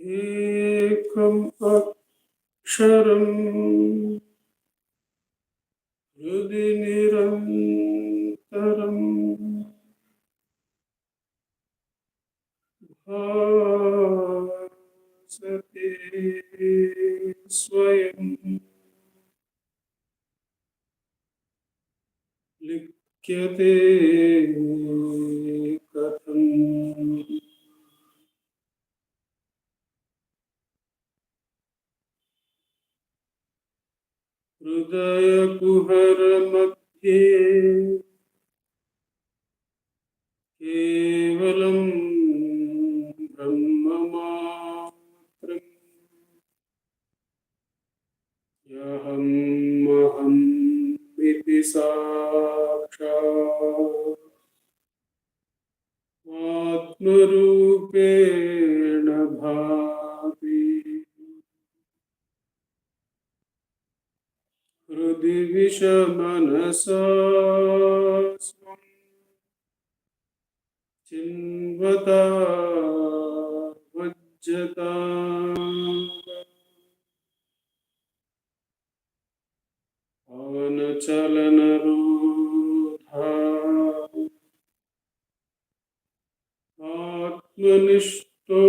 ekam aksharam hrudi nirantaram bhasate swayam likyate katham hridaya kuhara madhye kevalam brahmamatram yaham maham iti sakshat atmarupena bhavi hrudi vishamanasa swam chinvata vajjata avanachalanarudha atmanishto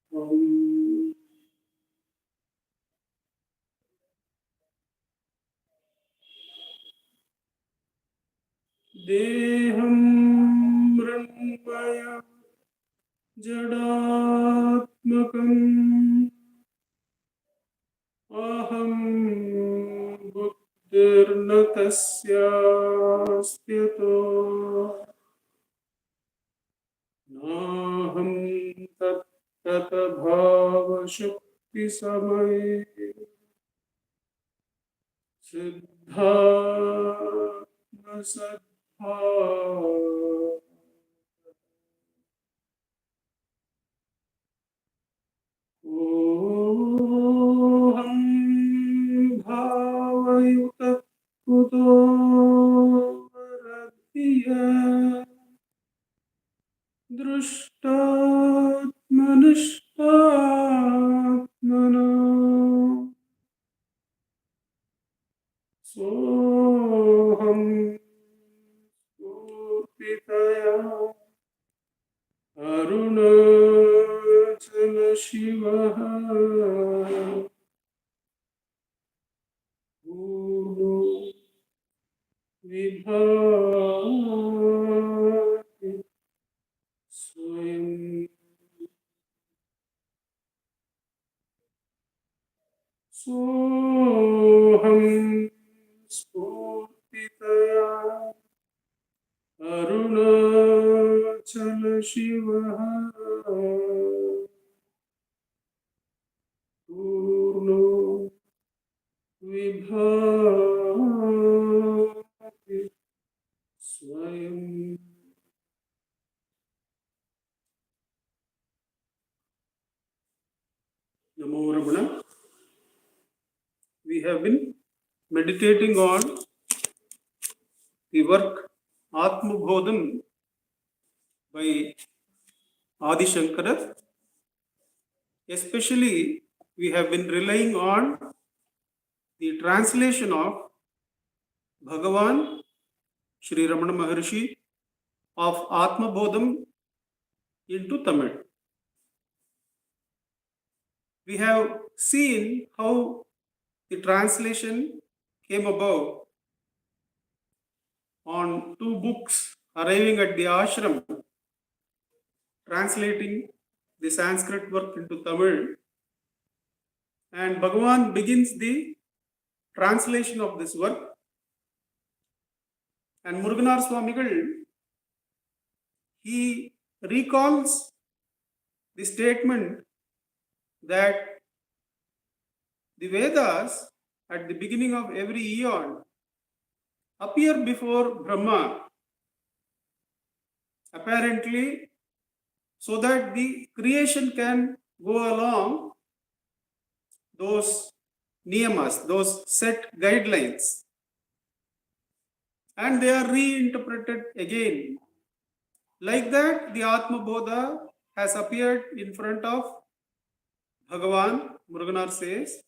bhavam deham mrunmaya jadatmakam aham buddhirna tasyastyato naham tattata bhava shukti samay siddhatma sadbhava oham bhavayuta kuto varadhiya drishtatmanishtatmana soham spurtitaya arunachala shivaha guru vibhati swayam soham spurtitaya arunachala shivaha purno vibhati swayam. Namo Ramana. We have been meditating on the work Anma bodham by Adi Shankara. Especially, we have been relying on the translation of Bhagavan Sri Ramana Maharshi of Anma bodham into Tamil. We have seen how the translation came about on two books arriving at the ashram, translating the Sanskrit work into Tamil, and Bhagavan begins the translation of this work, and Muruganar Swamigal, he recalls the statement that the Vedas at the beginning of every eon appear before Brahma, apparently so that the creation can go along those niyamas, those set guidelines, and they are reinterpreted again. Like that, the Atma Bodha has appeared in front of Bhagavan, Muruganar says,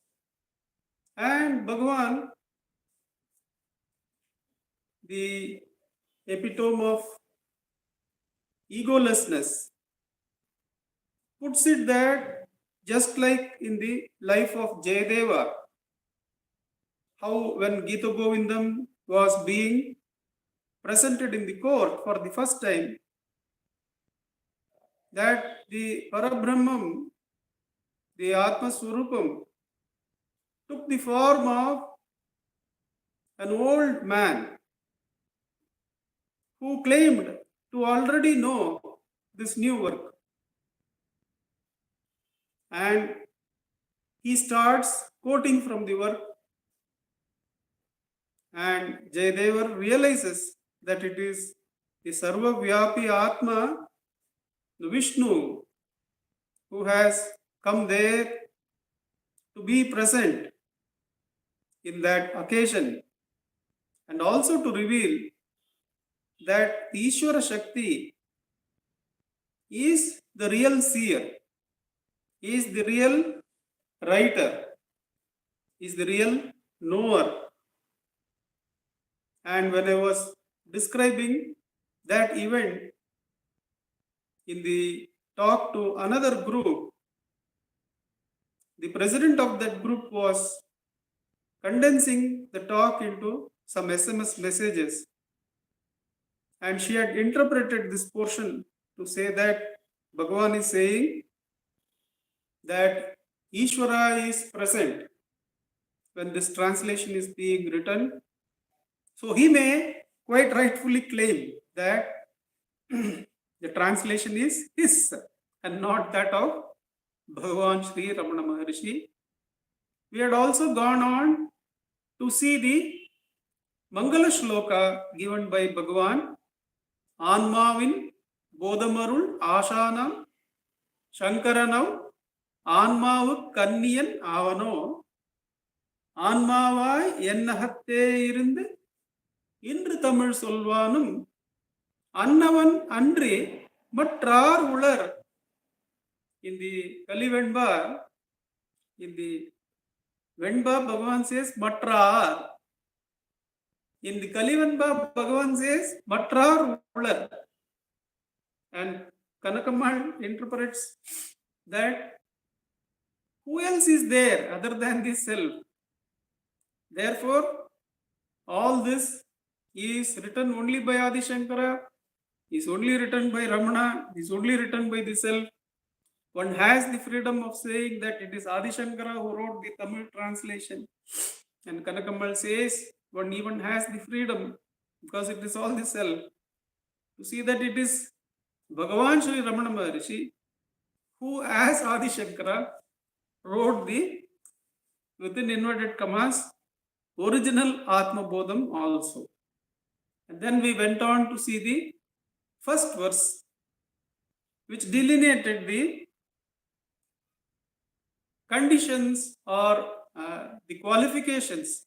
and Bhagavan, the epitome of egolessness, puts it that just like in the life of Jayadeva, how when Gita Govindam was being presented in the court for the first time, that the Parabrahmam, the Atma Swarupam, took the form of an old man who claimed to already know this new work. And he starts quoting from the work, and Jayadeva realizes that it is the Sarva Vyapi Atma, the Vishnu, who has come there to be present in that occasion, and also to reveal that the Ishvara Shakti is the real seer, is the real writer, is the real knower. And when I was describing that event in the talk to another group, the president of that group was condensing the talk into some SMS messages. And she had interpreted this portion to say that Bhagavan is saying that Ishvara is present when this translation is being written. So he may quite rightfully claim that the translation is his and not that of Bhagavan Sri Ramana Maharshi. We had also gone on to see the Mangala Shloka given by Bhagavan, Anmavin Bodhamarul Ashanam Shankaranam Anmavu Kanniyan Avano Anmavai Yennahatte Irinde Indru Tamil Solvanum Annavan Andri Matrar Ular. In the Kali Venba, in the Venba, Bhagavan says Matrar. In the Kali Venba, Bhagavan says Matrar Ular. And Kanakamal interprets that who else is there other than the self? Therefore, all this is written only by Adi Shankara, is only written by Ramana, is only written by the self. One has the freedom of saying that it is Adi Shankara who wrote the Tamil translation. And Kanakamal says one even has the freedom, because it is all the self, to see that it is Bhagavan Sri Ramana Maharishi who, as Adi Shankara, wrote the, within inverted commas, original Anma bodham also. And then we went on to see the first verse, which delineated the conditions or the qualifications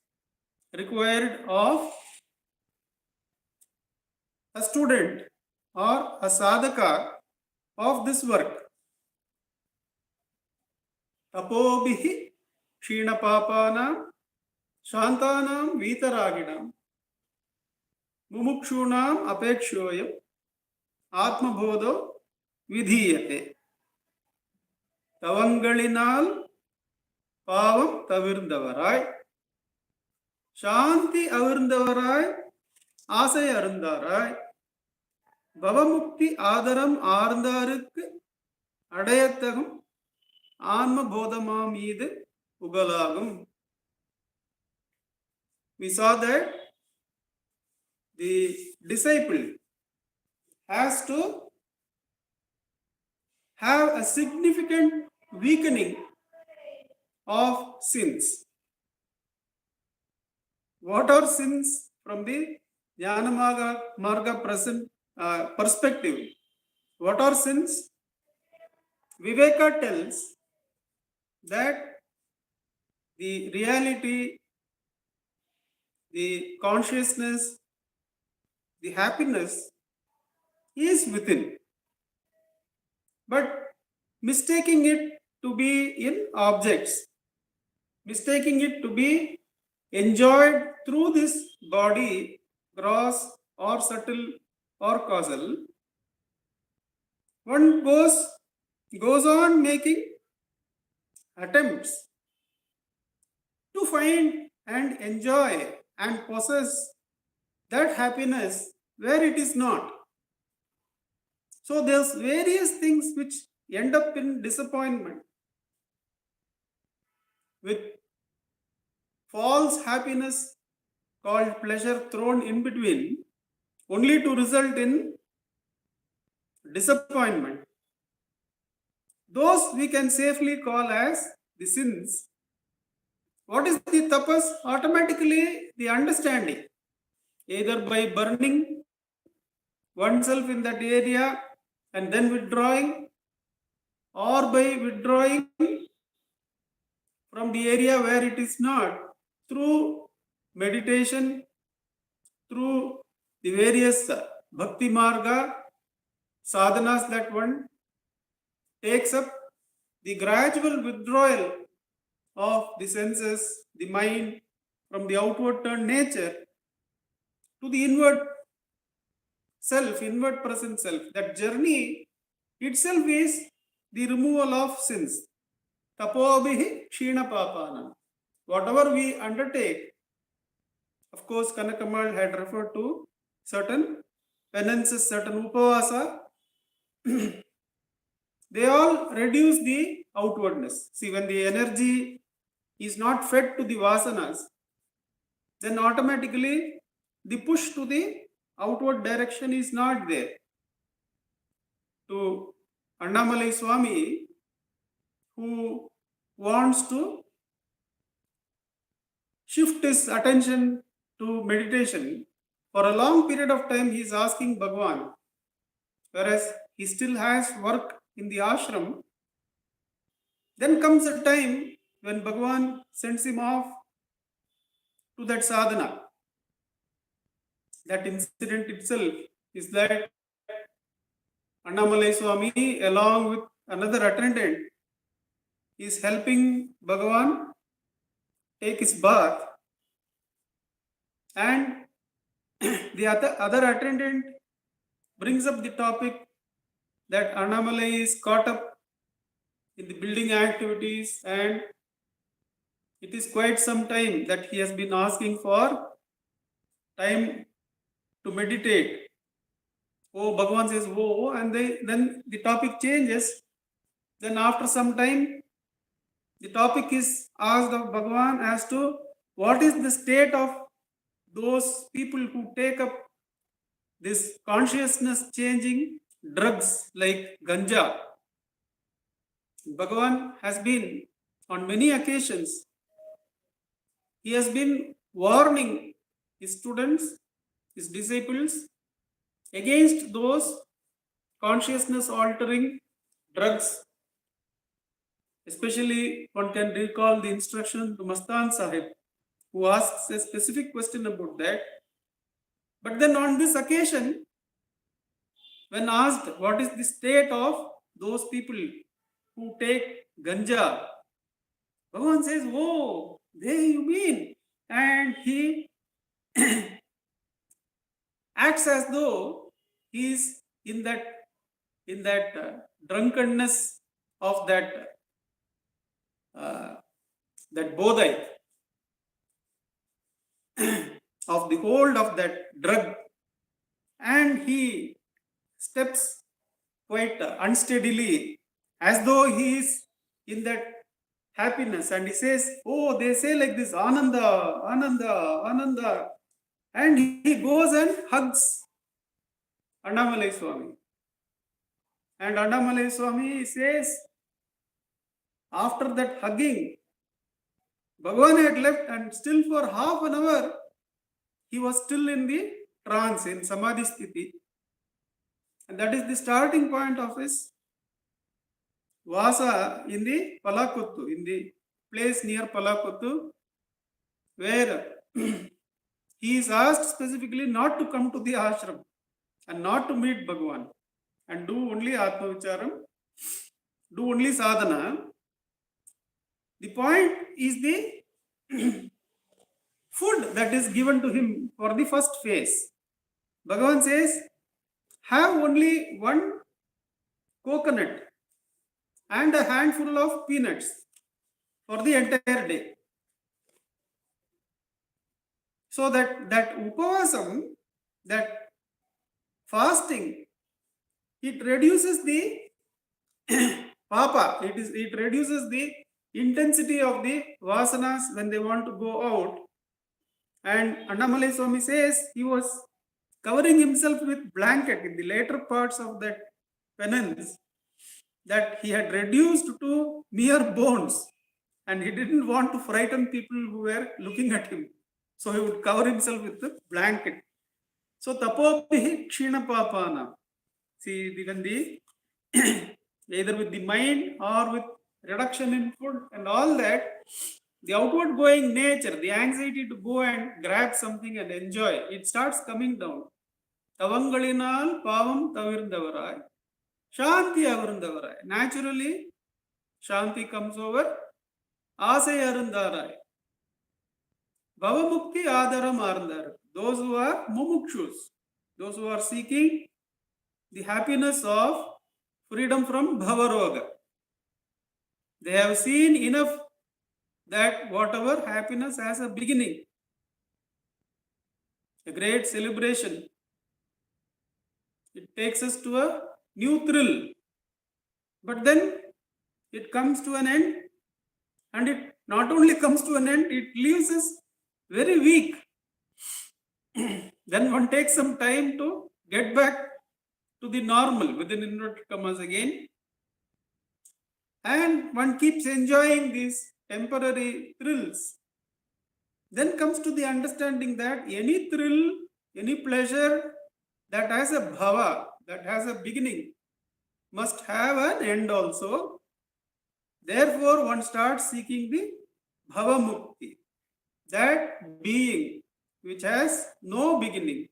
required of a student or a sadhaka of this work. Tapobihi Kshina Papanam Shantanam Vitaraginam Mumukshunam Apekshoyam Atma Bodho Vidhiyate Tavangalinal Pavam Tavirndavarai Shanti Avirndavarai Asay Arundarai Bhavamukti Adaram Arndarukku Adayathagum Anma bodhama மீது புகழாகும். We saw that the disciple has to have a significant weakening of sins. What are sins from the Jnana Marga present perspective? What are sins? Viveka tells that the reality, the consciousness, the happiness is within. but mistaking it to be in objects, mistaking it to be enjoyed through this body, gross or subtle or causal, one goes on making attempts to find and enjoy and possess that happiness where it is not. So there's various things which end up in disappointment, with false happiness called pleasure thrown in between, only to result in disappointment. Those we can safely call as the sins. What is the tapas? Automatically the understanding, either by burning oneself in that area and then withdrawing, or by withdrawing from the area where it is not, through meditation, through the various bhakti marga sadhanas that one takes up, the gradual withdrawal of the senses, the mind, from the outward turned nature to the inward self, inward present self. That journey itself is the removal of sins. Tapobhihi kshina papanam. Whatever we undertake, of course, Kanakamal had referred to certain penances, certain upavasa, they all reduce the outwardness. See, when the energy is not fed to the vasanas, then automatically the push to the outward direction is not there. To Annamalai Swami, who wants to shift his attention to meditation, for a long period of time he is asking Bhagwan, whereas he still has work in the ashram. Then comes a time when Bhagwan sends him off to that sadhana. That incident itself is that Annamalai Swami, along with another attendant, is helping Bhagwan take his bath, and the other attendant brings up the topic that Annamalai is caught up in the building activities, and it is quite some time that he has been asking for time to meditate. Oh, Bhagwan says, oh, and then the topic changes. Then after some time, the topic is asked of Bhagwan as to what is the state of those people who take up this consciousness changing drugs like ganja. Bhagwan has been, on many occasions, he has been warning his students, his disciples, against those consciousness altering drugs. Especially one can recall the instruction to Mastan Sahib, who asks a specific question about that. But then on this occasion, when asked what is the state of those people who take ganja, Bhagavan says, oh, they you mean? And he acts as though he is in that drunkenness of that bodhai, of the hold of that drug, and he steps quite unsteadily as though he is in that happiness, and he says, oh, they say like this, Ananda, Ananda, Ananda, and he goes and hugs Annamalai Swami. And Annamalai Swami says, after that hugging, Bhagavan had left, and still for half an hour, he was still in the trance, in Samadhi Sthiti. And that is the starting point of his Vasa in the Palakuttu, in the place near Palakuttu, where he is asked specifically not to come to the ashram and not to meet Bhagavan and do only Atma Vicharam do only sadhana. The point is the food that is given to him for the first phase. Bhagavan says, have only one coconut and a handful of peanuts for the entire day. So that upavasam, that fasting, it reduces the papa, it reduces the intensity of the vasanas when they want to go out. And Annamalai Swami says he was covering himself with blanket in the later parts of that penance, that he had reduced to mere bones, and he didn't want to frighten people who were looking at him. So he would cover himself with the blanket. So tapopihi kshina papana. See, when the either with the mind or with reduction in food and all that, the outward going nature, the anxiety to go and grab something and enjoy, it starts coming down. Tavangalinal pavam tavirndavarai, shanti avarundavarai. Naturally, shanti comes over. Asai arundarai. Bhavamukti adaram arundar. Those who are mumukshus, those who are seeking the happiness of freedom from bhavaroga, they have seen enough that whatever happiness has a beginning, a great celebration, it takes us to a new thrill, but then it comes to an end, and it not only comes to an end, it leaves us very weak. Then one takes some time to get back to the normal, within inverted commas again, and one keeps enjoying these temporary thrills. Then comes to the understanding that any thrill, any pleasure that has a bhava, that has a beginning, must have an end also. Therefore, one starts seeking the bhava mukti, that being which has no beginning.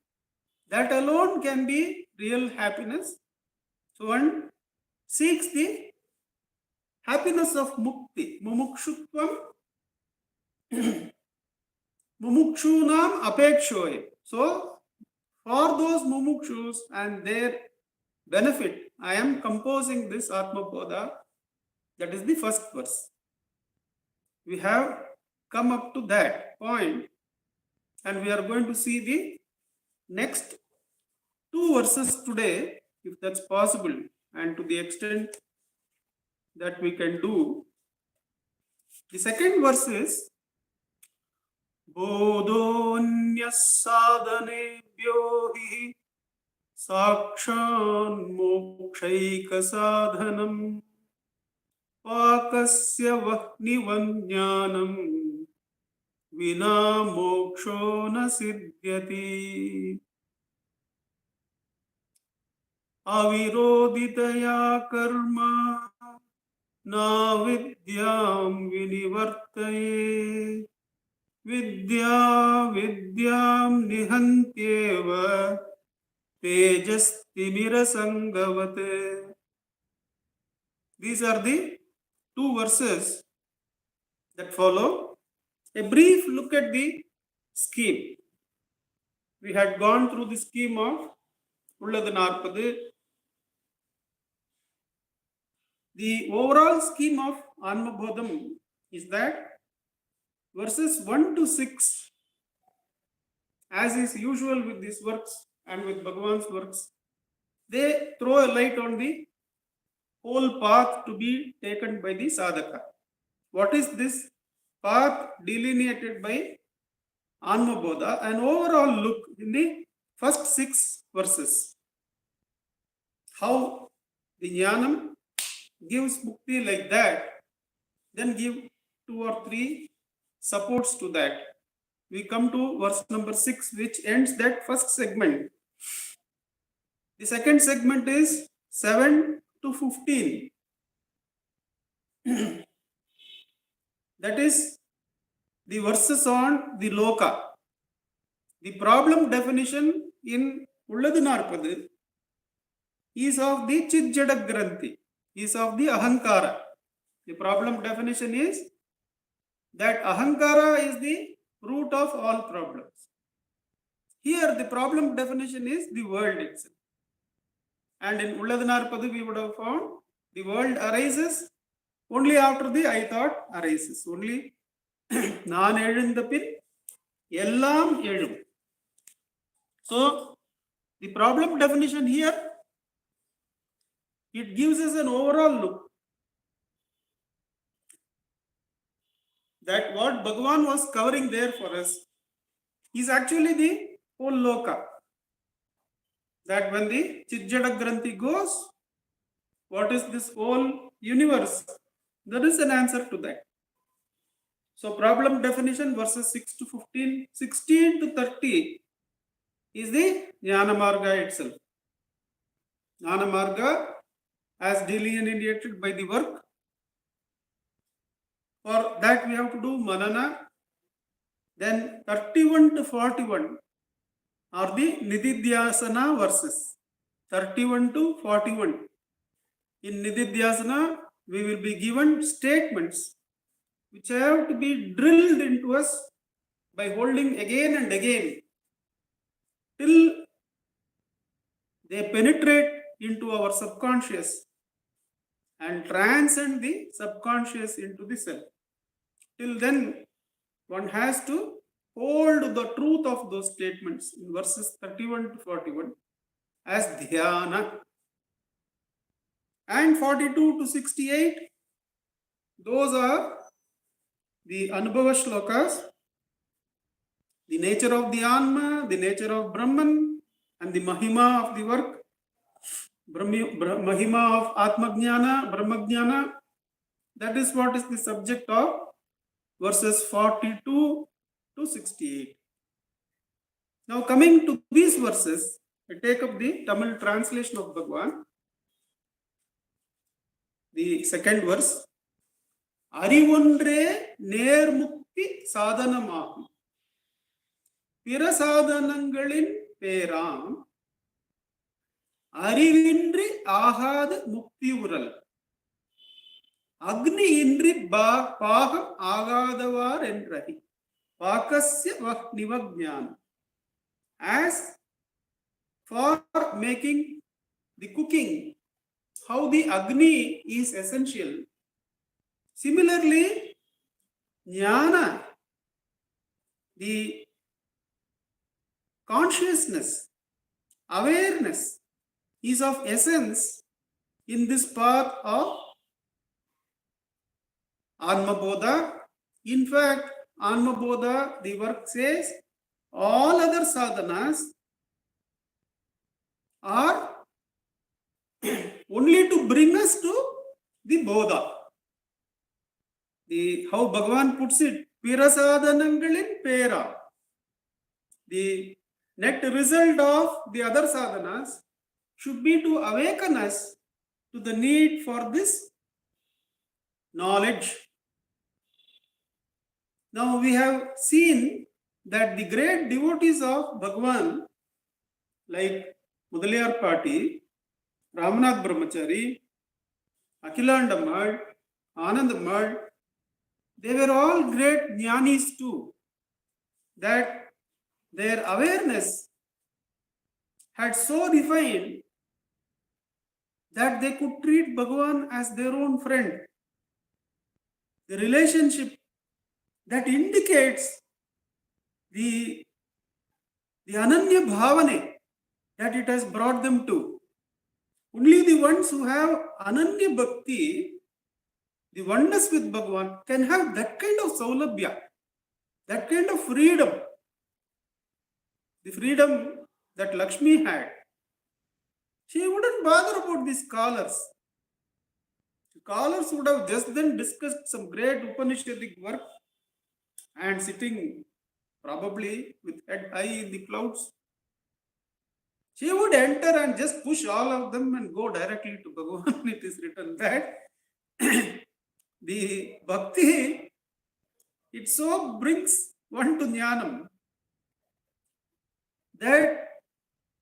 That alone can be real happiness. So one seeks the happiness of mukti, mumukshutvam, mumukshunam apekshoye. So for those mumukshus and their benefit, I am composing this Atma bodha. That is the first verse. We have come up to that point, and we are going to see the next two verses today, if that's possible, and to the extent that we can do. The second verse is bodhonyas sadhanebhyo hi sakshan mokshaika sadhanam pakasya vahnivanyanam vina moksho na siddhyati aviroditaya karma na vidyam vinivartaye vidya vidyam nihantyeva tejastimirasangavat. These are the two verses that follow. A brief look at the scheme. We had gone through the scheme of Ulladu 40. The overall scheme of Anma bodham is that verses 1 to 6, as is usual with these works and with Bhagavan's works, they throw a light on the whole path to be taken by the sadhaka. What is this path delineated by Anma bodha? An overall look in the first 6 verses. How the jnanam gives mukti like that, then give 2 or 3 supports to that. We come to verse number 6, which ends that first segment. The second segment is 7 to 15. That is the verses on the loka. The problem definition in Ulladu 40 is of the Chidjada Granthi. is of the ahankara. The problem definition is that ahankara is the root of all problems. Here the problem definition is the world itself. And in Ulladhanarpadu we would have found the world arises only after the I thought arises. Only நான் எழுந்த பின் எல்லாம் எழும். So the problem definition here, it gives us an overall look that what Bhagavan was covering there for us is actually the whole loka. That when the Chitjada Granthi goes, what is this whole universe? There is an answer to that. So problem definition verses 6 to 15, 16 to 30 is the Jnana Marga itself. Jnana Marga as delineated by the work. For that we have to do Manana. Then 31 to 41 are the Nididhyasana verses. 31 to 41. In Nididhyasana, we will be given statements which have to be drilled into us by holding again and again till they penetrate into our subconscious and transcend the subconscious into the self. Till then, one has to hold the truth of those statements in verses 31 to 41 as dhyana. And 42 to 68, those are the Anubhava shlokas, the nature of the Anma, the nature of Brahman, and the Mahima of the work, Mahima of Atmajnana, Brahmajnana. That is what is the subject of verses 42 to 68. Now coming to these verses, I take up the Tamil translation of Bhagavan. The second verse, Arivondre Nermukti Sadhanamahum. Pira Sadhanangalin Peram Arivindri Ahad Mukti Ural. Agni Indri Paham Agadavar Endrahi. Pakasya Nivajnana. As for making the cooking, how the Agni is essential. Similarly, Jnana, the consciousness, awareness is of essence in this path of Anma bodham. In fact, Anma bodham, the work says, all other sadhanas are only to bring us to the bodha. How Bhagavan puts it, Pirasadhanangalin pera. The net result of the other sadhanas should be to awaken us to the need for this knowledge. Now we have seen that the great devotees of Bhagavan, like Mudaliyar Pati, Ramanath Brahmachari, Akhilandammal, Anandammal, they were all great jnanis too. That their awareness had so refined that they could treat Bhagavan as their own friend. The relationship that indicates the Ananya Bhavane that it has brought them to. Only the ones who have Ananya Bhakti, the oneness with Bhagavan, can have that kind of saulabhya, that kind of freedom. The freedom that Lakshmi had. She wouldn't bother about the scholars. The scholars would have just then discussed some great Upanishadic work and sitting probably with head high in the clouds. She would enter and just push all of them and go directly to Bhagavan. It is written that the bhakti, it so brings one to jnanam that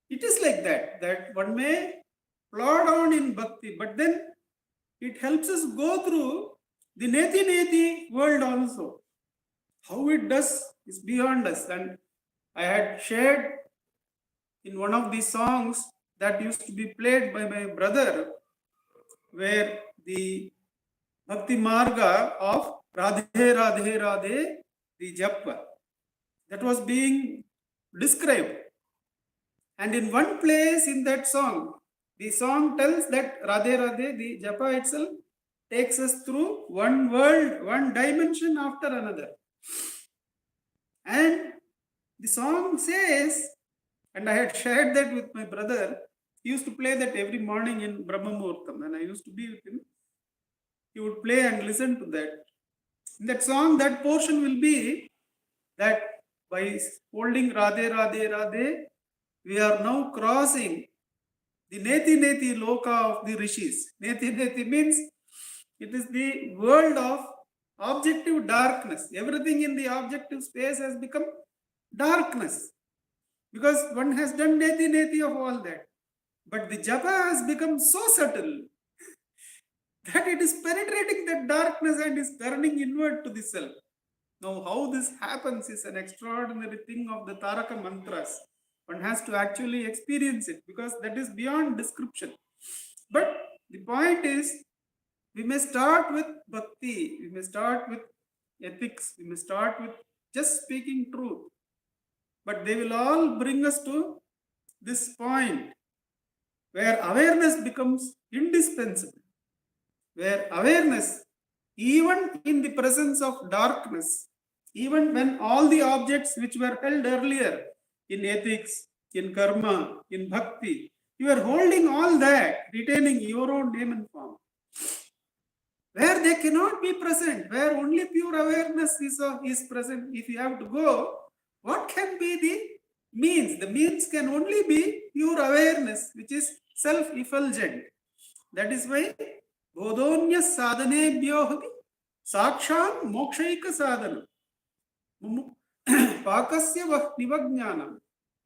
it is like that one may plod on in bhakti, but then it helps us go through the neti neti world also. How it does is beyond us. And I had shared in one of the songs that used to be played by my brother, where the Bhakti Marga of Radhe Radhe Radhe, the Japa, that was being described. And in one place in that song, the song tells that Radhe Radhe, the Japa itself, takes us through one world, one dimension after another. And the song says, and I had shared that with my brother, he used to play that every morning in Brahma Muhurtam, and I used to be with him. He would play and listen to that. In that song, that portion will be that by holding Radhe Radhe Radhe, we are now crossing the Neti Neti Loka of the Rishis. Neti Neti means it is the world of objective darkness. Everything in the objective space has become darkness, because one has done Neti Neti of all that. But the Japa has become so subtle that it is penetrating that darkness and is turning inward to the self. Now, how this happens is an extraordinary thing of the Taraka mantras. One has to actually experience it, because that is beyond description. But the point is, we may start with bhakti, we may start with ethics, we may start with just speaking truth. But they will all bring us to this point where awareness becomes indispensable. Where awareness, even in the presence of darkness, even when all the objects which were held earlier in ethics, in karma, in bhakti, you are holding all that, retaining your own name and form. Where they cannot be present, where only pure awareness is present, if you have to go, what can be the means? The means can only be pure awareness, which is self-effulgent. That is why bodhonya sadhanebhyohi sakshan mokshaika sadhanam pakasya nivajnanam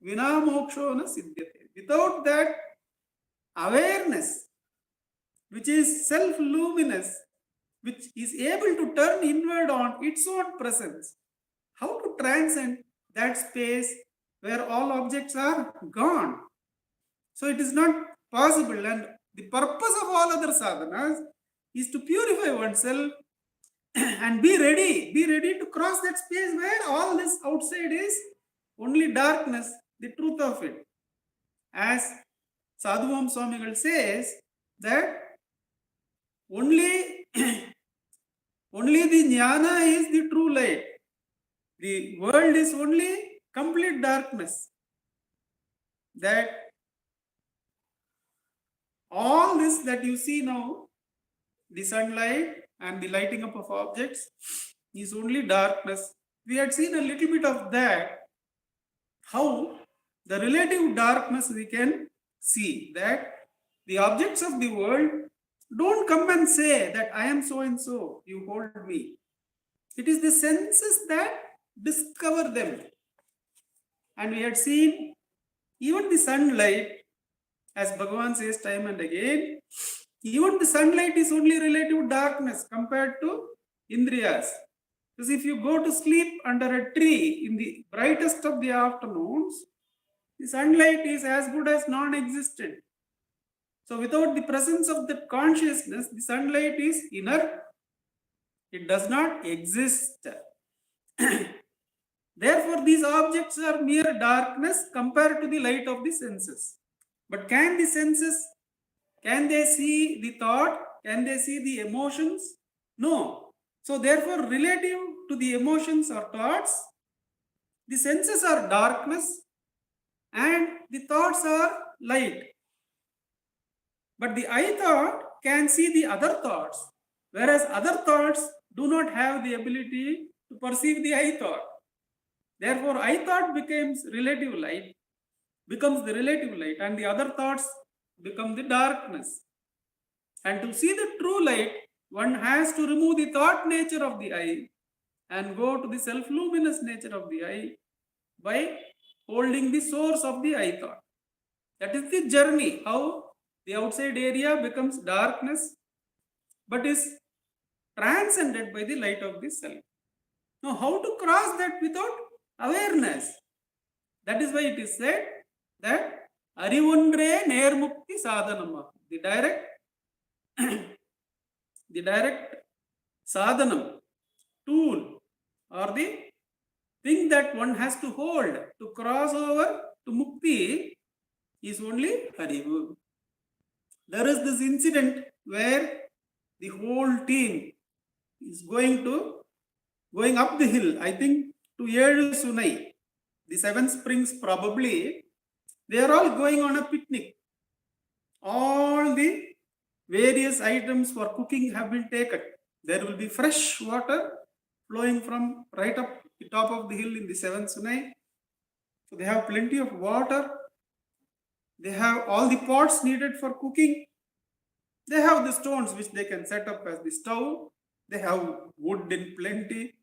vina moksho na siddhyate. Without that awareness, which is self-luminous, which is able to turn inward on its own presence, how to transcend that space where all objects are gone? So it is not possible, and the purpose of all other sadhanas is to purify oneself and be ready to cross that space where all this outside is only darkness, the truth of it. As Sadhuvam Swamigal says, that only the jnana is the true light. The world is only complete darkness. That all this that you see now, the sunlight and the lighting up of objects, is only darkness. We had seen a little bit of that, how the relative darkness we can see, that the objects of the world don't come and say that I am so and so, you hold me. It is the senses that discover them. And we had seen even the sunlight, as Bhagavan says time and again, even the sunlight is only relative darkness compared to Indriyas. Because if you go to sleep under a tree in the brightest of the afternoons, the sunlight is as good as non-existent. So without the presence of the consciousness, the sunlight is inert. It does not exist. Therefore, these objects are mere darkness compared to the light of the senses. But can the senses, can they see the thought? Can they see the emotions? No. So therefore, relative to the emotions or thoughts, the senses are darkness and the thoughts are light. But the I thought can see the other thoughts, whereas other thoughts do not have the ability to perceive the I thought. Therefore, I thought becomes the relative light, and the other thoughts become the darkness. And to see the true light, one has to remove the thought nature of the I and go to the self-luminous nature of the I by holding the source of the I thought. That is the journey, how the outside area becomes darkness but is transcended by the light of the self. Now, how to cross that without awareness? That is why it is said that Arivundre Nermukti Sadhanam. The direct sadhanam, tool, or the thing that one has to hold to cross over to mukti is only Arivu. There is this incident where the whole team is going up the hill, I think to Yelu Sunai, the 7 springs probably. They are all going on a picnic. All the various items for cooking have been taken. There will be fresh water flowing from right up the top of the hill in the 7th Sunai. So they have plenty of water. They have all the pots needed for cooking. They have the stones which they can set up as the stove. They have wood in plenty.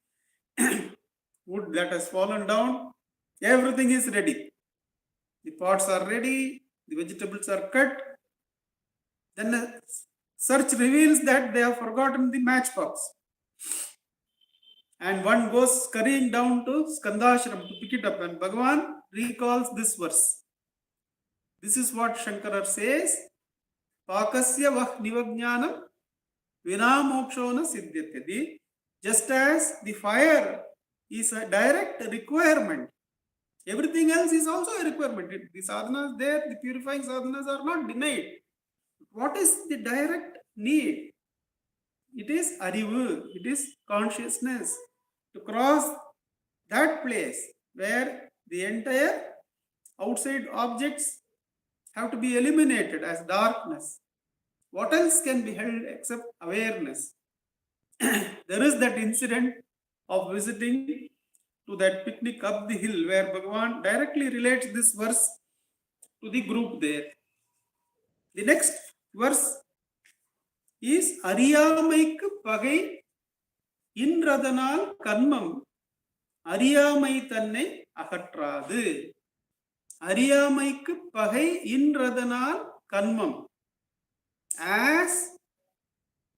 Wood that has fallen down. Everything is ready. The pots are ready. The vegetables are cut. Then a search reveals that they have forgotten the matchbox. And one goes scurrying down to Skandashram to pick it up, and Bhagavan recalls this verse. This is what Shankara says, Pakasya vah nivajnanam vinamokshona siddhyate. Just as the fire is a direct requirement, everything else is also a requirement. The sadhanas there, the purifying sadhanas are not denied. What is the direct need? It is arivu, it is consciousness. To cross that place where the entire outside objects have to be eliminated as darkness. What else can be held except awareness? There is that incident of visiting to that picnic up the hill where Bhagavan directly relates this verse to the group there. The next verse is Ariyamaikku pagai inradanal karmam Ariyamai tannai agatradu. Ariyamaikku pagai inradanal karmam. As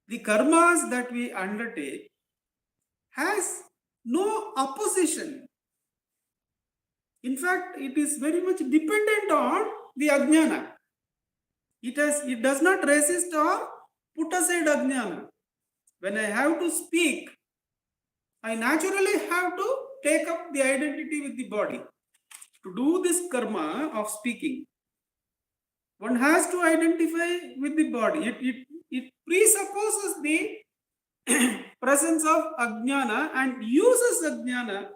the karmas that we undertake has no opposition. In fact, it is very much dependent on the ajnana. It does not resist or put aside ajnana. When I have to speak, I naturally have to take up the identity with the body. To do this karma of speaking, one has to identify with the body. It presupposes the presence of ajnana and uses ajnana,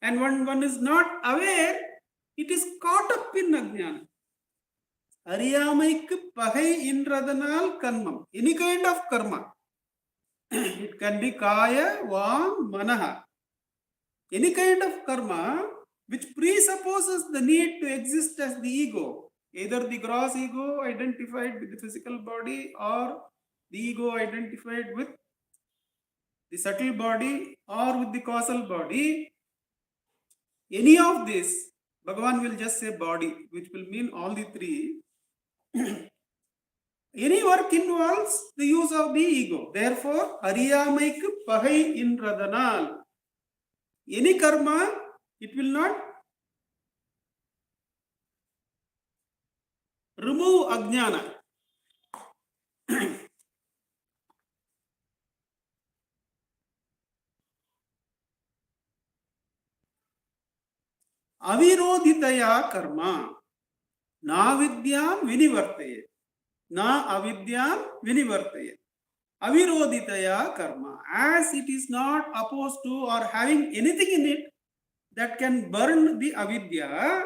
and when one is not aware, it is caught up in ajnana. Ariyamaikku pagai inradanal karmam. Any kind of karma. It can be kaya, vam, manaha. Any kind of karma which presupposes the need to exist as the ego. Either the gross ego identified with the physical body, or the ego identified with the subtle body, or with the causal body. Any of this, Bhagavan will just say body, which will mean all the three. Any work involves the use of the ego. Therefore, Ariyamaikku pagai inradanal. Any karma, it will not remove ajnana. Avirodhitaya karma na vidyam vinivartaye. Na avidyam vinivartaye. Avirodhitaya karma. As it is not opposed to or having anything in it that can burn the avidya,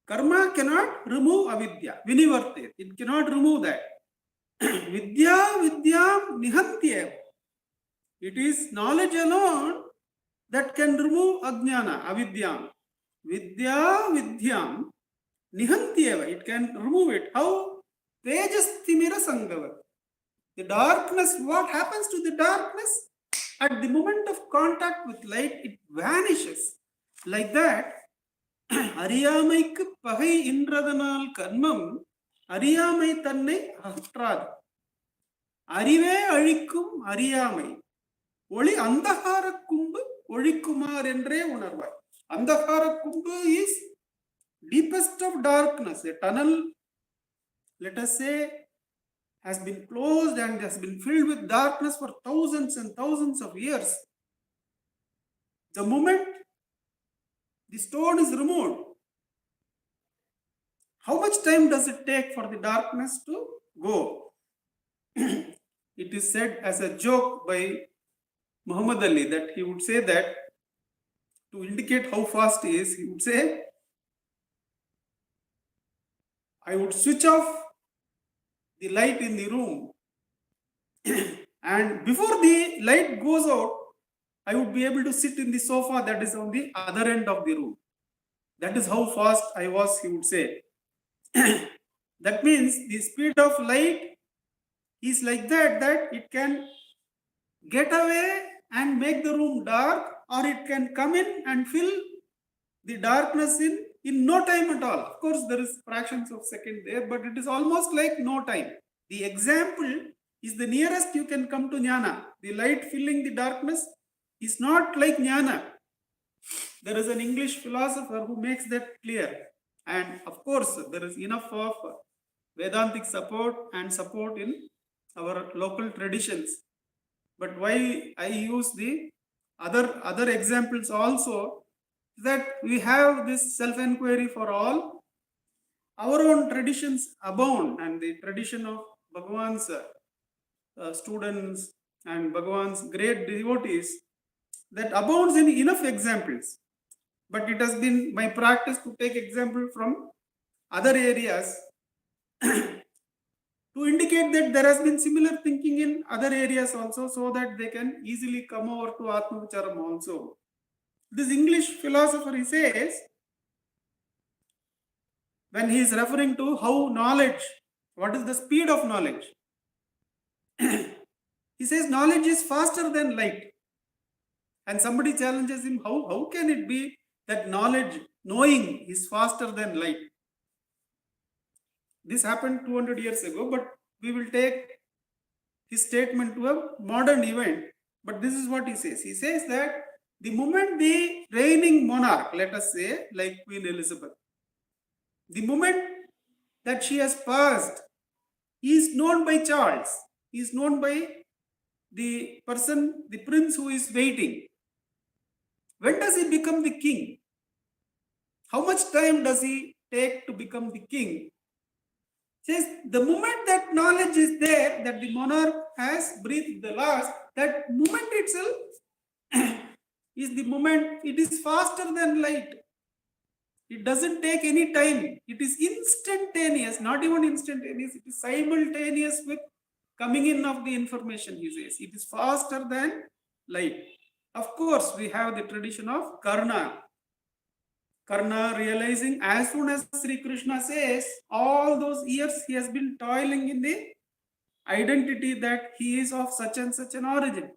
karma cannot remove avidya. Vinivartaye. It cannot remove that. Vidya vidyam nihantyeva. It is knowledge alone that can remove ajnana, avidyam. Vidya vidyam nihantyeva. It can remove it. How? Tejastimira sangavat. The darkness, what happens to the darkness? At the moment of contact with light, it vanishes. Like that, Ariyamaikku pagai inradanal karmam Ariyamai tannai agatradu. அறிவே அழிக்கும் அறியாமை ஒளி அந்தகார கும்பு ஒழிக்குமார் என்றே உணர்வாய். Andhakara Kumbha is deepest of darkness. A tunnel, let us say, has been closed and has been filled with darkness for thousands and thousands of years. The moment the stone is removed, how much time does it take for the darkness to go? It is said as a joke by Muhammad Ali that he would say that to indicate how fast he is, he would say, I would switch off the light in the room and before the light goes out, I would be able to sit in the sofa that is on the other end of the room. That is how fast I was, he would say. That means the speed of light is like that it can get away and make the room dark, or it can come in and fill the darkness in no time at all. Of course, there is fractions of second there, but it is almost like no time. The example is the nearest you can come to jnana. The light filling the darkness is not like jnana. There is an English philosopher who makes that clear. And of course, there is enough of Vedantic support and support in our local traditions. But why I use the other examples also, that we have this self-enquiry for all. Our own traditions abound, and the tradition of Bhagavan's students and Bhagavan's great devotees, that abounds in enough examples. But it has been my practice to take example from other areas to indicate that there has been similar thinking in other areas also, so that they can easily come over to Atma Vicharam also. This English philosopher, he says, when he is referring to how knowledge, what is the speed of knowledge? He says knowledge is faster than light. And somebody challenges him, how can it be that knowledge, knowing, is faster than light? This happened 200 years ago, but we will take his statement to a modern event. But this is what he says. He says that the moment the reigning monarch, let us say, like Queen Elizabeth, the moment that she has passed, he is known by Charles. He is known by the person, the prince who is waiting. When does he become the king? How much time does he take to become the king? Says the moment that knowledge is there, that the monarch has breathed the last, that moment itself is the moment. It is faster than light. It doesn't take any time. It is instantaneous, not even instantaneous. It is simultaneous with coming in of the information, he says. It is faster than light. Of course, we have the tradition of Karna. Karna realizing as soon as Sri Krishna says, all those years he has been toiling in the identity that he is of such and such an origin.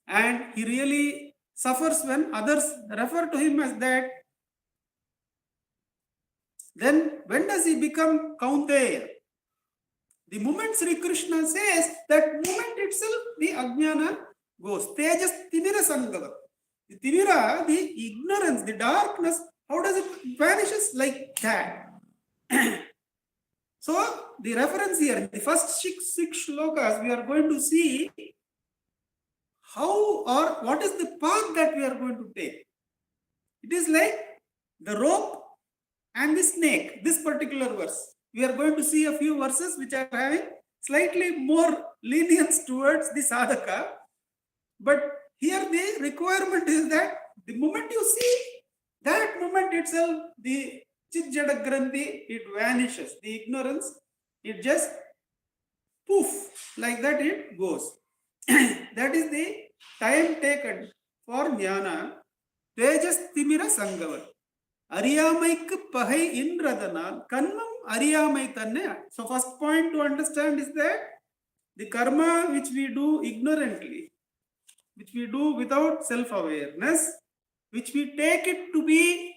And he really suffers when others refer to him as that. Then when does he become Kaunteya? The moment Sri Krishna says, that moment itself the Ajnana goes. Tejas Timira Sangava. The Timira, the ignorance, the darkness, how does it vanishes like that? So the reference here, the first six shlokas, we are going to see how or what is the path that we are going to take. It is like the rope and the snake, this particular verse. We are going to see a few verses which are having slightly more lenience towards the sadhaka. But here the requirement is that the moment you see, that moment itself, the chit jada granthi, it vanishes. The ignorance, it just poof, like that it goes. That is the time taken for jnana. Tejas timira sangavat. Ariyamaikku pagai inradhanal kannam ariyamai thanne. So first point to understand is that the karma which we do ignorantly, which we do without self-awareness, which we take it to be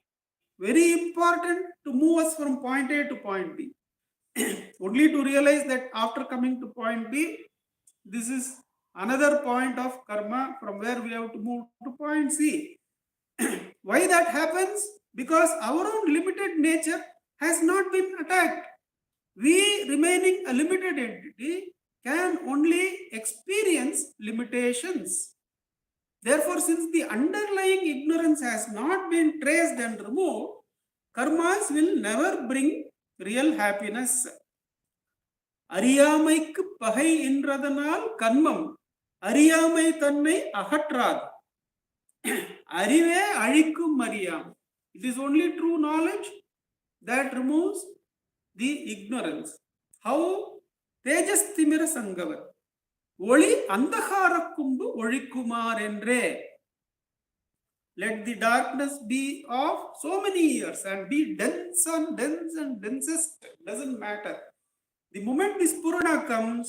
very important to move us from point A to point B. only to realize that after coming to point B, this is another point of karma from where we have to move to point C. Why that happens? Because our own limited nature has not been attacked. We, remaining a limited entity, can only experience limitations. Therefore, since the underlying ignorance has not been traced and removed, karmas will never bring real happiness. அறியாமைக்கு பகை என்றதனால் கர்மம் அறியாமை தன்னை அகற்றாது. அறிவே அழிக்கும் அறியாமை. It is only true knowledge that removes the ignorance. How? தேஜஸ் திமிர சங்கவர் ஒளி அந்தகார கும்பு ஒழிக்குமார் என்றே. Let the darkness be of so many years and be dense and dense and densest, doesn't matter. The moment this Purana comes,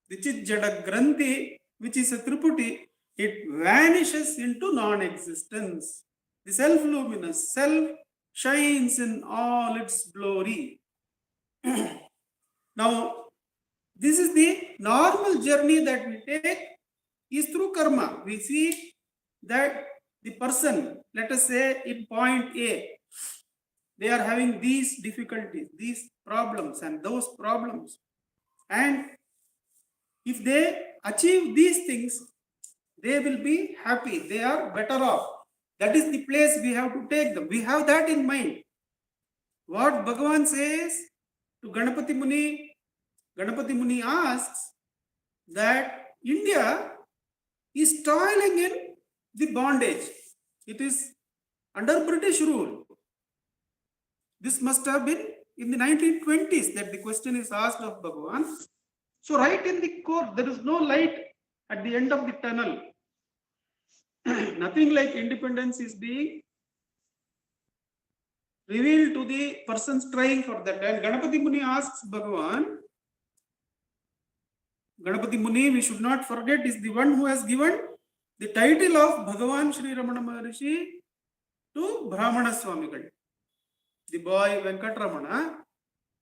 the Chit Jada Granthi, which is a Triputi, it vanishes into non-existence. The self-luminous self shines in all its glory. Now, this is the normal journey that we take is through karma. We see that the person, let us say in point A, they are having these difficulties, these problems and those problems. And if they achieve these things, they will be happy. They are better off. That is the place we have to take them. We have that in mind. What Bhagavan says to Ganapati Muni asks that India is toiling in the bondage. It is under British rule. This must have been in the 1920s that the question is asked of Bhagavan. So right in the core, there is no light at the end of the tunnel. Nothing like independence is being revealed to the persons trying for that. And Ganapati Muni asks Bhagavan, Ganapati Muni, we should not forget, is the one who has given the title of Bhagavan Sri Ramana Maharishi to Brahmana Swamigal. The boy Venkatramana,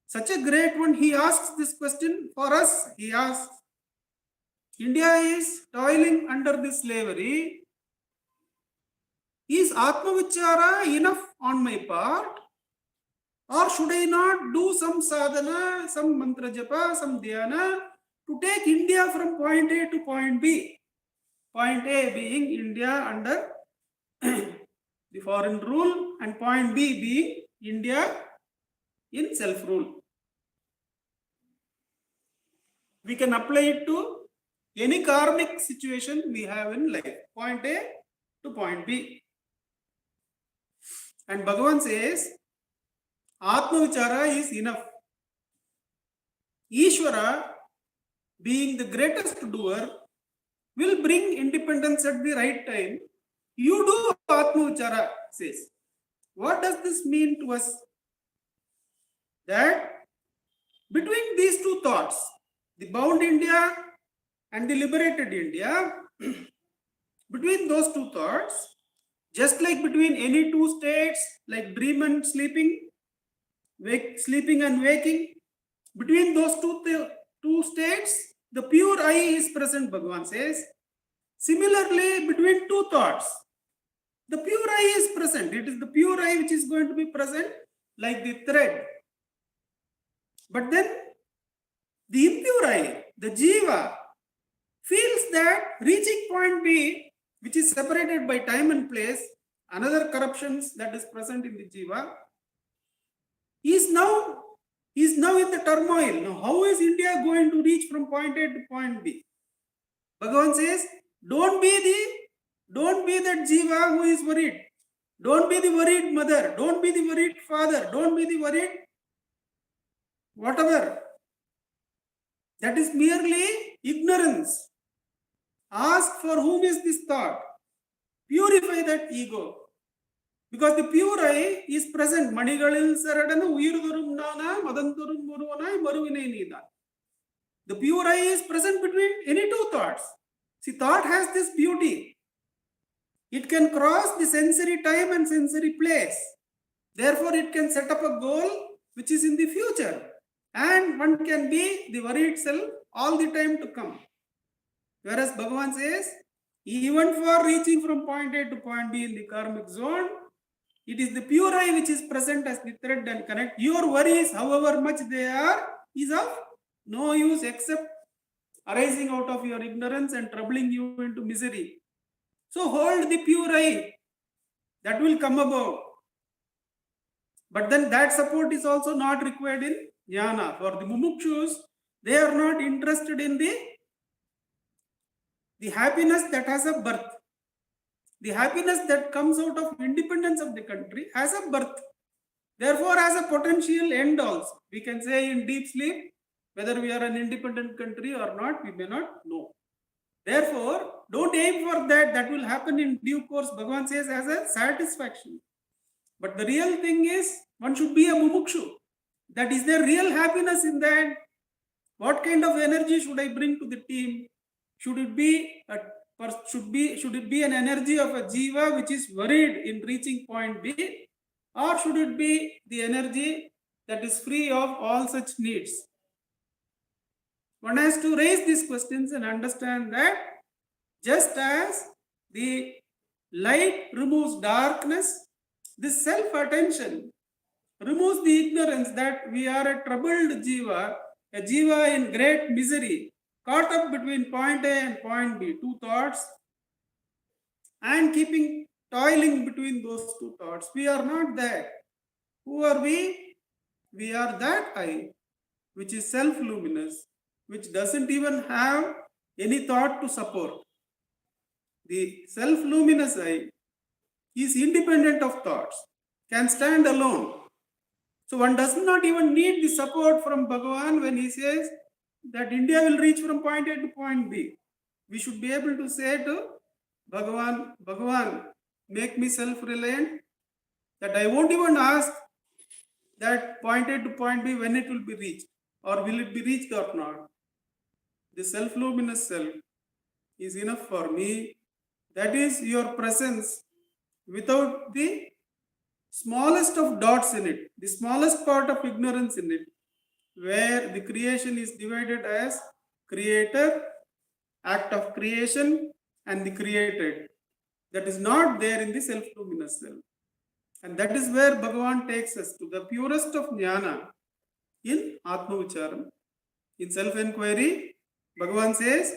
such a great one, he asks this question for us. He asks, India is toiling under this slavery. Is Atma Vichara enough on my part? Or should I not do some sadhana, some mantra japa, some dhyana to take India from point A to point B? Point A being India under the foreign rule and point B being India in self-rule. We can apply it to any karmic situation we have in life. Point A to point B. And Bhagavan says, Atma Vichara is enough. Ishvara, being the greatest doer, will bring independence at the right time. You do Atma Vichara, says. What does this mean to us? That between these two thoughts, the bound India and the liberated India, between those two thoughts, just like between any two states, like dream and sleeping, sleeping and waking, between those two states, the pure I is present, Bhagavan says. Similarly, between two thoughts, the pure I is present. It is the pure I which is going to be present like the thread. But then the impure I, the jiva, feels that reaching point B, which is separated by time and place, another corruptions that is present in the jiva, is now in the turmoil. Now, how is India going to reach from point A to point B? Bhagavan says, don't be that jiva who is worried. Don't be the worried mother. Don't be the worried father. Don't be the worried whatever. That is merely ignorance. Ask for whom is this thought. Purify that ego. Because the pure I is present. Manigalil saradana uyirvarum nana madanturum muruvanai maruvinai nida. The pure I is present between any two thoughts. See, thought has this beauty. It can cross the sensory time and sensory place. Therefore, it can set up a goal which is in the future. And one can be the worried self all the time to come. Whereas Bhagavan says, even for reaching from point A to point B in the karmic zone, it is the pure I which is present as the thread and connect. Your worries, however much they are, is of no use except arising out of your ignorance and troubling you into misery. So hold the pure I, that will come about. But then that support is also not required in jnana. For the mumukshus, they are not interested in the happiness that has a birth. The happiness that comes out of independence of the country has a birth. Therefore, has a potential end also. We can say in deep sleep, whether we are an independent country or not, we may not know. Therefore, don't aim for that. That will happen in due course. Bhagavan says as a satisfaction. But the real thing is, one should be a mumukshu. That is there real happiness in that? What kind of energy should I bring to the team? Should it be an energy of a jiva which is worried in reaching point B, or should it be the energy that is free of all such needs? One has to raise these questions and understand that just as the light removes darkness, this self-attention removes the ignorance that we are a troubled jiva, a jiva in great misery, caught up between point A and point B, two thoughts, and toiling between those two thoughts. We are not that. Who are we? We are that I, which is self-luminous, which doesn't even have any thought to support. The self-luminous I is independent of thoughts, can stand alone. So one does not even need the support from Bhagavan when he says that India will reach from point A to point B. We should be able to say to Bhagavan, make me self-reliant, that I won't even ask that point A to point B when it will be reached, or will it be reached or not. The self-luminous self is enough for me. That is your presence without the smallest of dots in it, the smallest part of ignorance in it, where the creation is divided as creator, act of creation, and the created. That is not there in the self-luminous self. And that is where Bhagavan takes us to the purest of jnana in Atma Vicharam. In self-enquiry, Bhagavan says,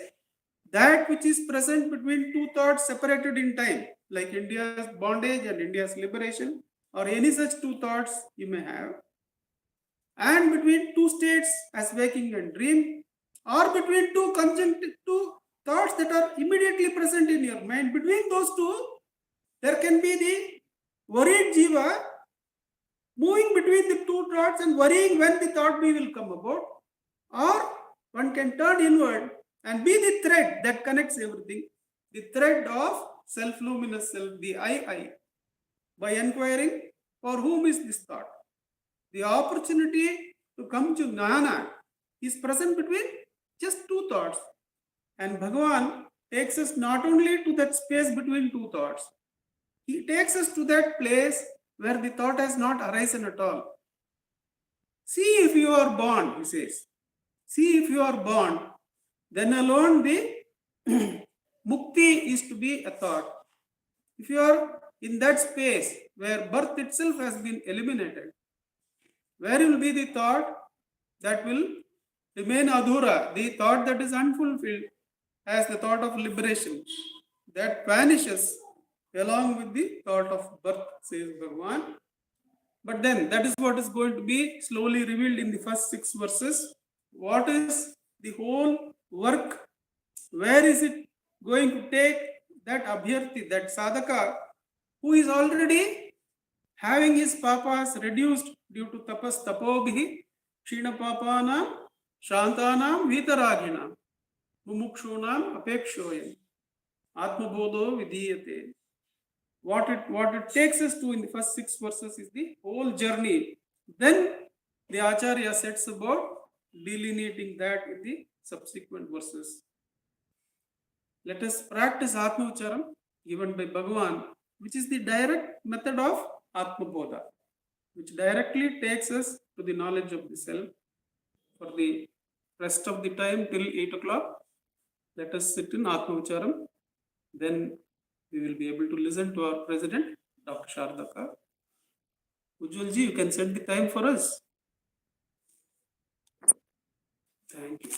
that which is present between two thoughts separated in time, like India's bondage and India's liberation, or any such two thoughts you may have, and between two states as waking and dream, or between two thoughts that are immediately present in your mind. Between those two, there can be the worried jiva moving between the two thoughts and worrying when the thought B will come about, or one can turn inward and be the thread that connects everything, the thread of self-luminous self, the I. By inquiring, for whom is this thought? The opportunity to come to jnana is present between just two thoughts. And Bhagavan takes us not only to that space between two thoughts, he takes us to that place where the thought has not arisen at all. See if you are born, he says. See if you are born, then alone the mukti is to be a thought. If you are in that space where birth itself has been eliminated, where will be the thought that will remain adhura, the thought that is unfulfilled, as the thought of liberation, that vanishes along with the thought of birth, says Bhagavan. But then that is what is going to be slowly revealed in the first 6 verses. What is the whole work? Where is it going to take that abhyarthi, that sadhaka, who is already having his papas reduced due to tapas tapobhi, kshina papanam, shantanam, vitaraginam, mumukshunam, apekshoyam, atma bodho vidhiyate. What it takes us to in the first 6 verses is the whole journey. Then the Acharya sets about delineating that in the subsequent verses. Let us practice Atma Vicharam given by Bhagavan, which is the direct method of Atma Bodha, which directly takes us to the knowledge of the self. For the rest of the time till 8 o'clock, let us sit in Atma Vicharam. Then we will be able to listen to our president, Dr. Shardaka. Ujjwalji, you can set the time for us. Thank you.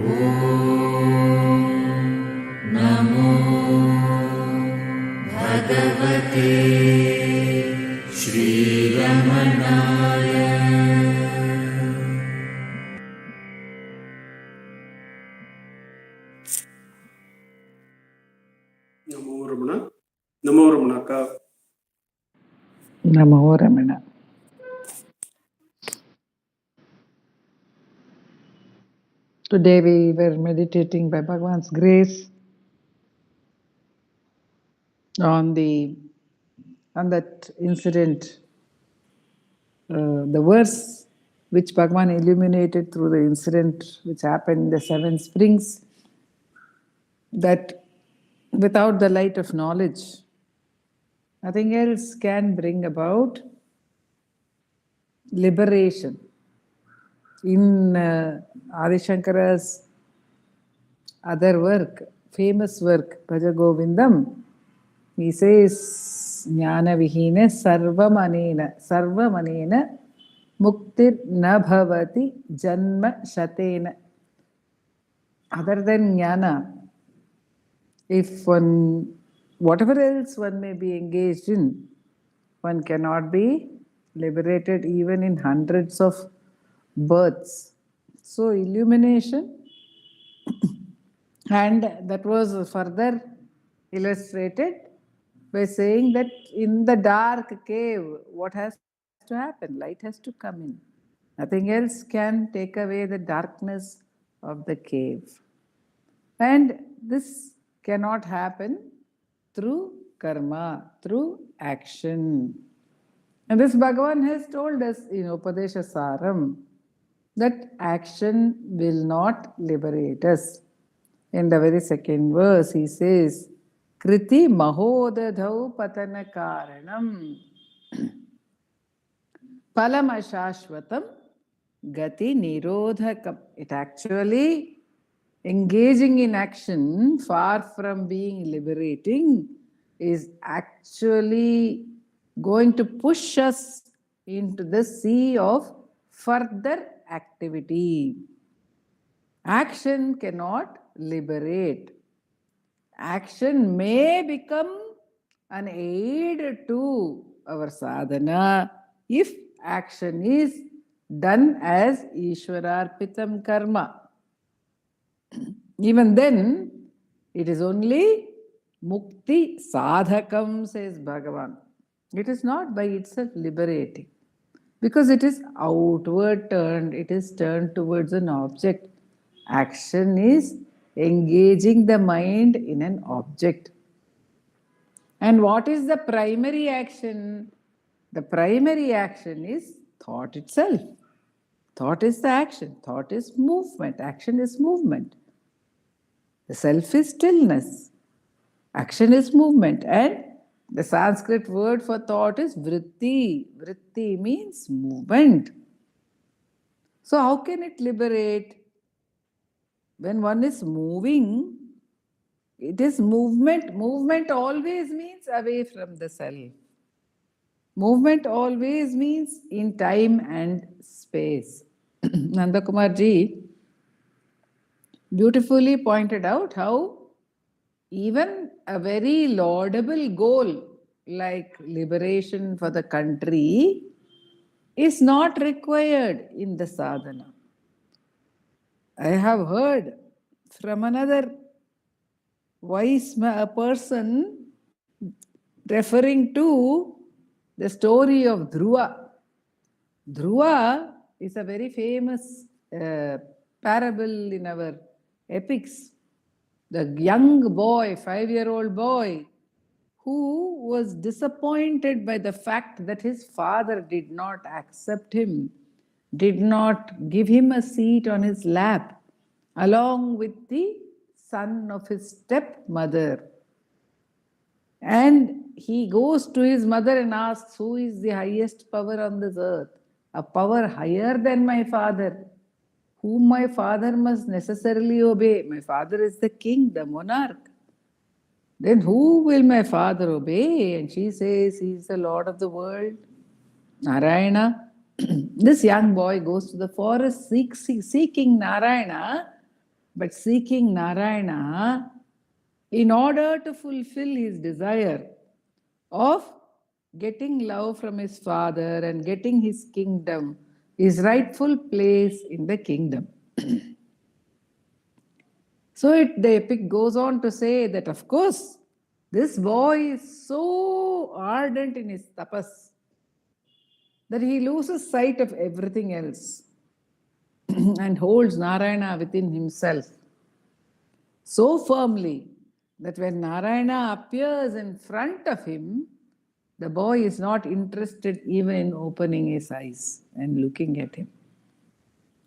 नमो भगवते श्रीरमणाय। नमो रमणा. नमो रमणा का. Namo Ramana. Today we were meditating by Bhagavan's grace on that incident, the verse which Bhagavan illuminated through the incident which happened in the 7 springs, that without the light of knowledge, nothing else can bring about liberation. In Adi Shankara's other work, famous work, Bhaja Govindam, he says, Jnana vihine sarvamanena muktir na bhavati janma shatena. Other than jnana, if whatever else one may be engaged in, one cannot be liberated even in hundreds of births. So illumination, and that was further illustrated by saying that in the dark cave, what has to happen? Light has to come in. Nothing else can take away the darkness of the cave. And this cannot happen through karma, through action. And this Bhagavan has told us in Upadesha Saram that action will not liberate us. In the very second verse, he says, Kriti mahodadhau patana karanam palam ashashvatam gati nirodhakam. It actually, engaging in action, far from being liberating, is actually going to push us into the sea of further activity. Action cannot liberate. Action may become an aid to our sadhana if action is done as Ishwararpitam karma. Even then, it is only mukti sadhakam, says Bhagavan. It is not by itself liberating, because it is outward turned, it is turned towards an object. Action is engaging the mind in an object. And what is the primary action? The primary action is thought itself. Thought is the action. Thought is movement. Action is movement. The self is stillness. Action is movement. And the Sanskrit word for thought is vritti. Vritti means movement. So how can it liberate? When one is moving, it is movement. Movement always means away from the self. Movement always means in time and space. Nandakumar ji beautifully pointed out how even a very laudable goal like liberation for the country is not required in the sadhana. I have heard from another wise person referring to the story of Dhruva. Dhruva is a very famous parable in our epics. The young boy, 5-year-old boy, who was disappointed by the fact that his father did not accept him, did not give him a seat on his lap, along with the son of his stepmother. And he goes to his mother and asks, who is the highest power on this earth? A power higher than my father, whom my father must necessarily obey. My father is the king, the monarch. Then who will my father obey? And she says, he is the Lord of the world, Narayana. This young boy goes to the forest seeking Narayana, but seeking Narayana in order to fulfill his desire of getting love from his father and getting his kingdom, his rightful place in the kingdom. So the epic goes on to say that, of course, this boy is so ardent in his tapas that he loses sight of everything else and holds Narayana within himself so firmly that when Narayana appears in front of him, the boy is not interested even in opening his eyes and looking at him.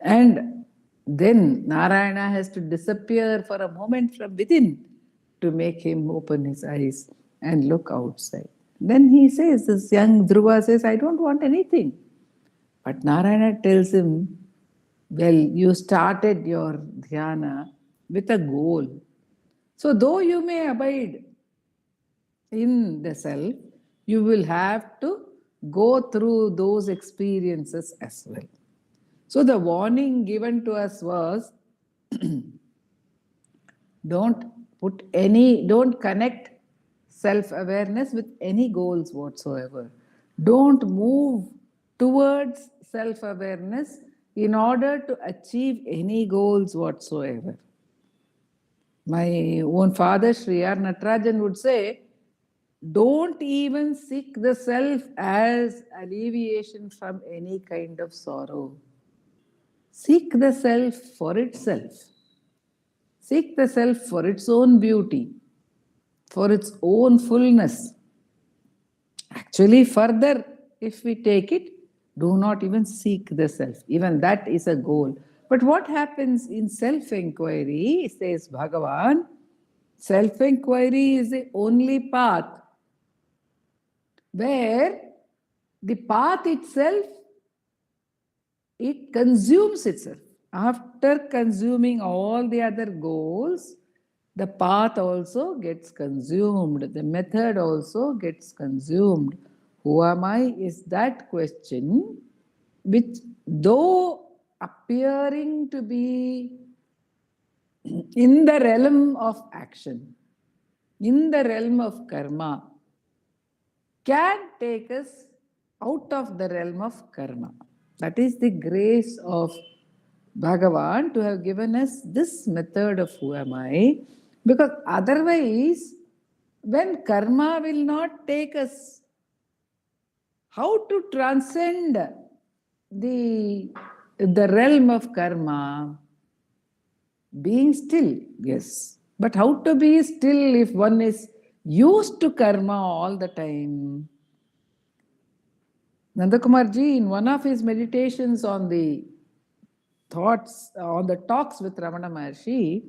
And then Narayana has to disappear for a moment from within to make him open his eyes and look outside. Then he says, this young Dhruva says, I don't want anything. But Narayana tells him, well, you started your dhyana with a goal. So though you may abide in the self, you will have to go through those experiences as well. So the warning given to us was, don't connect self-awareness with any goals whatsoever. Don't move towards self-awareness in order to achieve any goals whatsoever. My own father, Sri R. Natarajan, would say, don't even seek the self as alleviation from any kind of sorrow. Seek the self for itself. Seek the self for its own beauty, for its own fullness. Actually, further, if we take it, do not even seek the self. Even that is a goal. But what happens in self-enquiry, says Bhagavan, self-enquiry is the only path where the path itself, it consumes itself. After consuming all the other goals, the path also gets consumed. The method also gets consumed. Who am I is that question which, though appearing to be in the realm of action, in the realm of karma, can take us out of the realm of karma. That is the grace of Bhagavan to have given us this method of who am I, because otherwise, when karma will not take us, how to transcend the realm of karma? Being still, yes. But how to be still if one is used to karma all the time? Nandakumar ji, in one of his meditations on the thoughts, on the talks with Ramana Maharshi,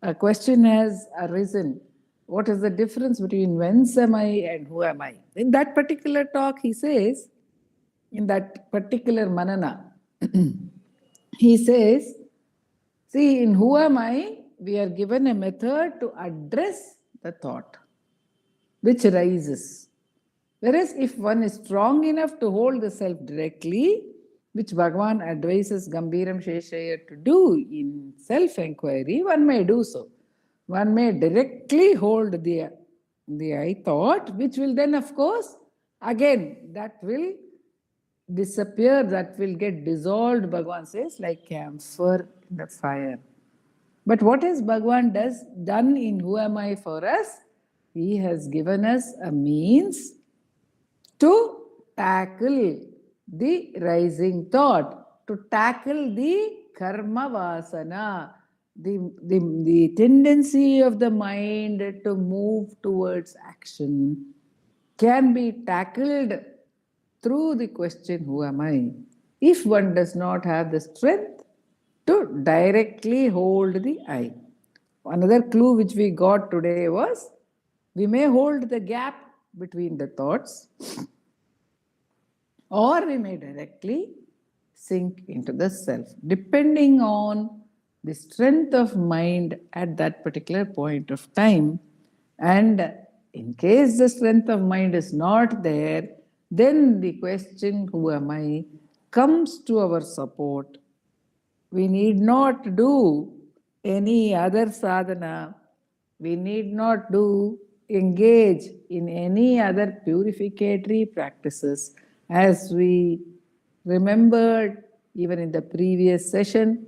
a question has arisen. What is the difference between whence am I and who am I? In that particular talk, he says, in that particular manana, he says, see, in who am I, we are given a method to address the thought which arises. Whereas if one is strong enough to hold the self directly, which Bhagavan advises Gambiram Sheshaya to do in self-enquiry, one may do so. One may directly hold the I thought, which will then, of course, again, that will disappear, that will get dissolved, Bhagavan says, like camphor in the fire. But what has Bhagavan done in Who Am I for us? He has given us a means to tackle the rising thought, to tackle the karma vasana, the tendency of the mind to move towards action can be tackled through the question, who am I? If one does not have the strength to directly hold the I. Another clue which we got today was, we may hold the gap between the thoughts, or we may directly sink into the self, depending on the strength of mind at that particular point of time. And in case the strength of mind is not there, then the question, who am I, comes to our support. We need not do any other sadhana. We need not engage in any other purificatory practices. As we remembered even in the previous session,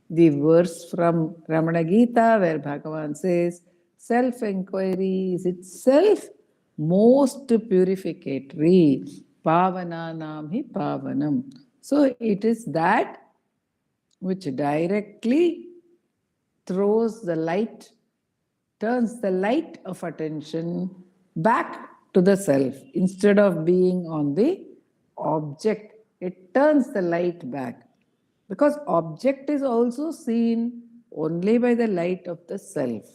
the verse from Ramana Gita where Bhagavan says, self-enquiry is itself most purificatory. Pavananam hi pavanam. So it is that which directly throws the light, turns the light of attention back to the self. Instead of being on the object, it turns the light back. Because object is also seen only by the light of the self.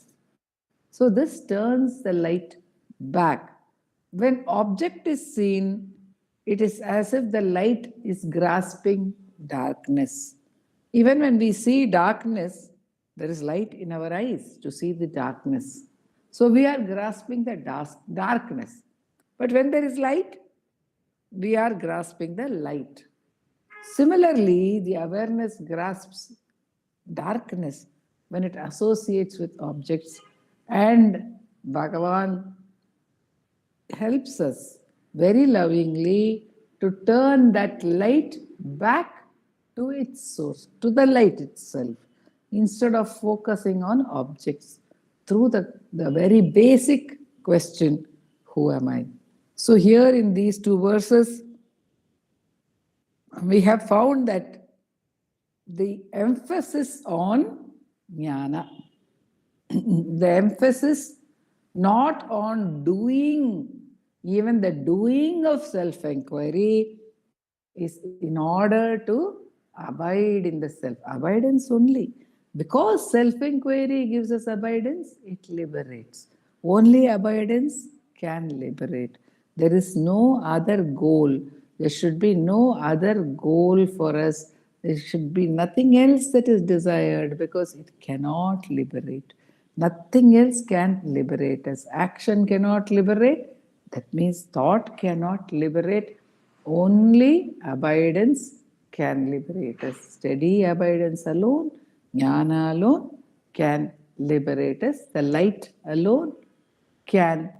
So this turns the light back. When object is seen, it is as if the light is grasping darkness. Even when we see darkness, there is light in our eyes to see the darkness. So we are grasping the darkness. But when there is light, we are grasping the light. Similarly, the awareness grasps darkness when it associates with objects, and Bhagavan helps us very lovingly to turn that light back to its source, to the light itself, instead of focusing on objects through the very basic question, who am I? So here in these two verses, we have found that the emphasis on jnana, the emphasis not on doing, even the doing of self-enquiry is in order to abide in the self. Abidance only. Because self-enquiry gives us abidance, it liberates. Only abidance can liberate. There is no other goal. There should be no other goal for us. There should be nothing else that is desired because it cannot liberate. Nothing else can liberate us. Action cannot liberate. That means thought cannot liberate. Only abidance can liberate us. Steady abidance alone, jnana alone can liberate us. The light alone can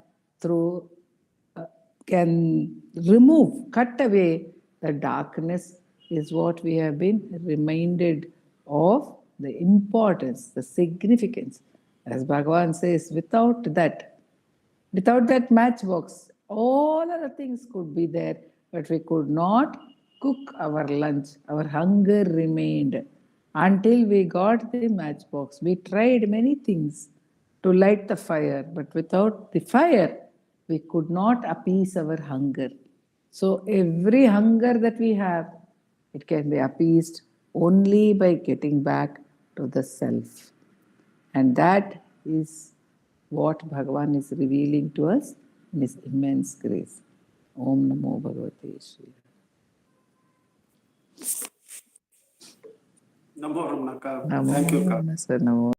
remove, cut away the darkness, is what we have been reminded of, the importance, the significance. As Bhagavan says, without that matchbox, all other things could be there, but we could not cook our lunch. Our hunger remained until we got the matchbox. We tried many things to light the fire, but without the fire, we could not appease our hunger. So every hunger that we have, it can be appeased only by getting back to the self. And that is what Bhagavan is revealing to us in His immense grace. Om Namo Bhagavate Shri. Namo Ramana. Namo Thank you, Ka. Namo.